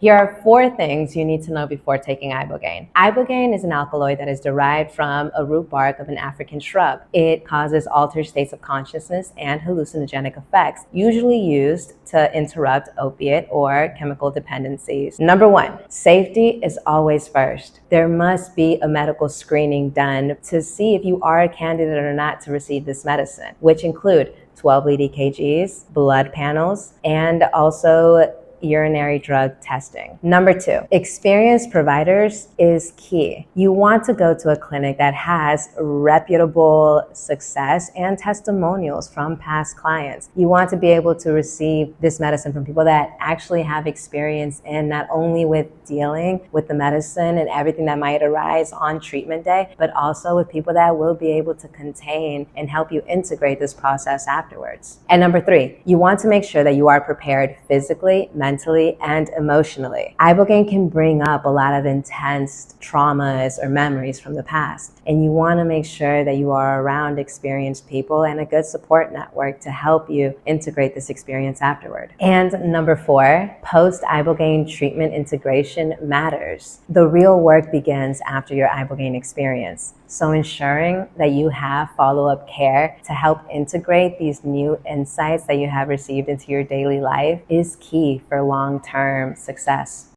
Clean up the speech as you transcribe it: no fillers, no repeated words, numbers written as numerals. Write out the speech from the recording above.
Here are 4 things you need to know before taking Ibogaine. Ibogaine is an alkaloid that is derived from a root bark of an African shrub. It causes altered states of consciousness and hallucinogenic effects, usually used to interrupt opiate or chemical dependencies. Number 1, safety is always first. There must be a medical screening done to see if you are a candidate or not to receive this medicine, which include 12 lead EKGs, blood panels, and also urinary drug testing. Number 2, experienced providers is key. You want to go to a clinic that has reputable success and testimonials from past clients. You want to be able to receive this medicine from people that actually have experience in not only with dealing with the medicine and everything that might arise on treatment day, but also with people that will be able to contain and help you integrate this process afterwards. And number 3, you want to make sure that you are prepared physically, mentally, and emotionally. Ibogaine can bring up a lot of intense traumas or memories from the past, and you want to make sure that you are around experienced people and a good support network to help you integrate this experience afterward. And number 4, post-Ibogaine treatment integration matters. The real work begins after your Ibogaine experience. So ensuring that you have follow-up care to help integrate these new insights that you have received into your daily life is key for long-term success.